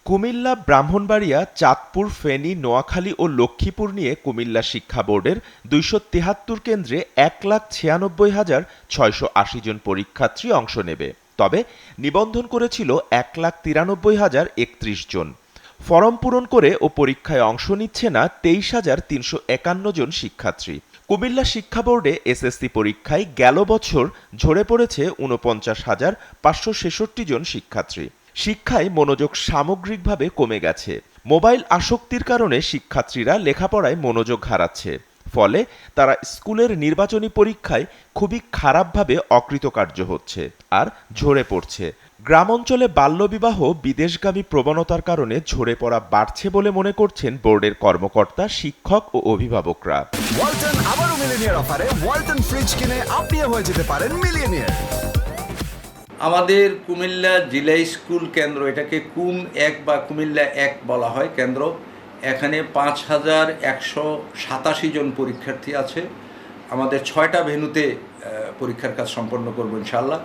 কুমিল্লা, ব্রাহ্মণবাড়িয়া, চাঁদপুর, ফেনী, নোয়াখালী ও লক্ষ্মীপুর নিয়ে কুমিল্লা শিক্ষা বোর্ডের ২৭৩ কেন্দ্রে ১,৯৬,৬৮০ জন পরীক্ষার্থী অংশ নেবে। তবে নিবন্ধন করেছিল ১,৯৩,০৩১ জন। ফরম পূরণ করে ও পরীক্ষায় অংশ নিচ্ছে না ২৩,৩৫১ জন শিক্ষার্থী। কুমিল্লা শিক্ষা বোর্ডে এসএসসি পরীক্ষায় গেল বছর ঝরে পড়েছে ৪৯,৫৬৬ জন শিক্ষার্থী। শিক্ষায় মনোযোগ সামগ্রিকভাবে কমে গেছে। মোবাইল আসক্তির কারণে শিক্ষার্থীরা লেখাপড়ায় মনোযোগ হারাচ্ছে। ফলে তারা স্কুলের নির্বাচনী পরীক্ষায় খুবই খারাপভাবে অকৃতকার্য হচ্ছে আর ঝরে পড়ছে। গ্রাম অঞ্চলে বাল্যবিবাহ, বিদেশগামী প্রবণতার কারণে ঝরে পড়া বাড়ছে বলে মনে করছেন বোর্ডের কর্মকর্তা, শিক্ষক ও অভিভাবকরা। ওয়ালটন আবারও মিলিয়নিয়ার অফারে ওয়ালটন ফ্রিজ কিনে আপনিও হয়ে যেতে পারেন মিলিয়নিয়ার। আমাদের কুমিল্লা জেলা স্কুল কেন্দ্র, এটাকে কুম ১ বা কুমিল্লা ১ বলা হয় কেন্দ্র। এখানে ৫,১৮৭ জন পরীক্ষার্থী আছে। আমাদের ৬টা ভেন্যুতে পরীক্ষার কাজ সম্পন্ন করব ইনশাআল্লাহ।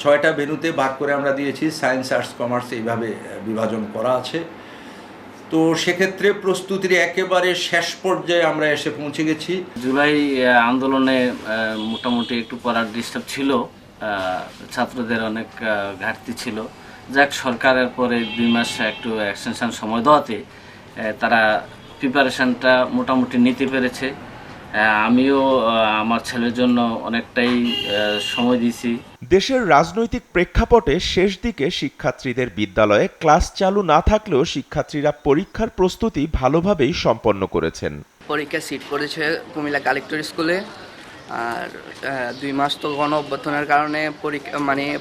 ৬টা ভেন্যুতে ভাগ করে আমরা দিয়েছি, সায়েন্স, আর্টস, কমার্স এইভাবে বিভাজন করা আছে। তো সেক্ষেত্রে প্রস্তুতির একেবারে শেষ পর্যায়ে আমরা এসে পৌঁছে গেছি। জুলাই আন্দোলনে মোটামুটি একটু পড়ার ডিস্টার্ব ছিল, ছাত্রদের অনেক ঘাটতি ছিল। যাক, সরকারের পরে ২ মাস একটু এক্সটেনশন সময় দেওয়াতে তারা প্রিপারেশনটা মোটামুটি নিতে পেরেছে। আমিও আমার ছেলের জন্য অনেকটাই সময় দিয়েছি। দেশের রাজনৈতিক প্রেক্ষাপটে শেষ দিকে শিক্ষার্থীদের বিদ্যালয়ে ক্লাস চালু না থাকলেও শিক্ষার্থীরা পরীক্ষার প্রস্তুতি ভালোভাবেই সম্পন্ন করেছেন। পরীক্ষা সিট পড়েছে কুমিল্লা কালেক্টর স্কুলে। আর ২ মাস তো গণ অভ্যর্থনার কারণে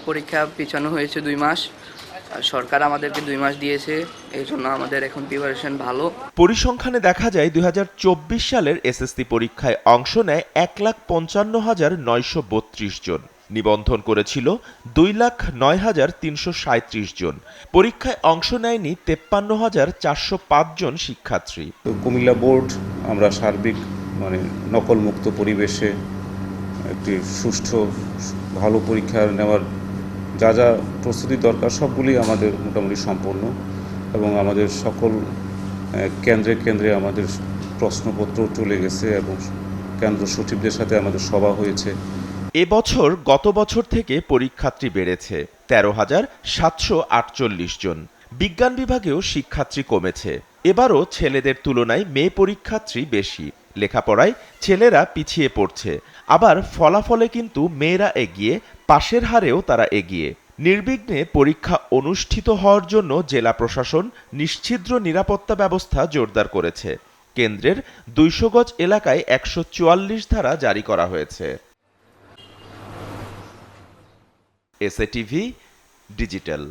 পরীক্ষা পিছানো হয়েছে ২ মাস। সরকার আমাদেরকে ২ মাস দিয়েছে, এই জন্য আমাদের এখন প্রিপারেশন ভালো। পরিসংখ্যানে দেখা যায় ২০২৪ সালের এসএসসি পরীক্ষায় অংশ নেয় ১,৫৫,৯৩২ জন। নিবন্ধন করেছিল ২,০৯,৩৩৭ জন। পরীক্ষায় অংশ নেয়নি ৫৩,৪০৫ জন শিক্ষার্থী। কুমিল্লা বোর্ড আমরা সার্বিক নকলমুক্ত পরিবেশে একটি সুষ্ঠু ভালো পরীক্ষা নেওয়ার যা যা প্রস্তুতি দরকার সবগুলি আমাদের মোটামুটি সম্পন্ন, এবং আমাদের সকল কেন্দ্রে কেন্দ্রে আমাদের প্রশ্নপত্র চলে গেছে এবং কেন্দ্র সচিবদের সাথে আমাদের সভা হয়েছে। এবছর গত বছর থেকে পরীক্ষার্থী বেড়েছে ১৩,৭৪৮ জন। বিজ্ঞান বিভাগেও শিক্ষার্থী কমেছে। এবারও ছেলেদের তুলনায় মেয়ে পরীক্ষার্থী বেশি। লেখাপড়ায় ছেলেরা পিছিয়ে পড়ছে, আবার ফলাফলে কিন্তু মেয়েরা এগিয়ে, পাশের হারেও তারা এগিয়ে। নির্বিঘ্নে পরীক্ষা অনুষ্ঠিত হওয়ার জন্য জেলা প্রশাসন নিশ্ছিদ্র নিরাপত্তা ব্যবস্থা জোরদার করেছে। কেন্দ্রের ২০০ গজ এলাকায় ১৪৪ ধারা জারি করা হয়েছে। SATV digital.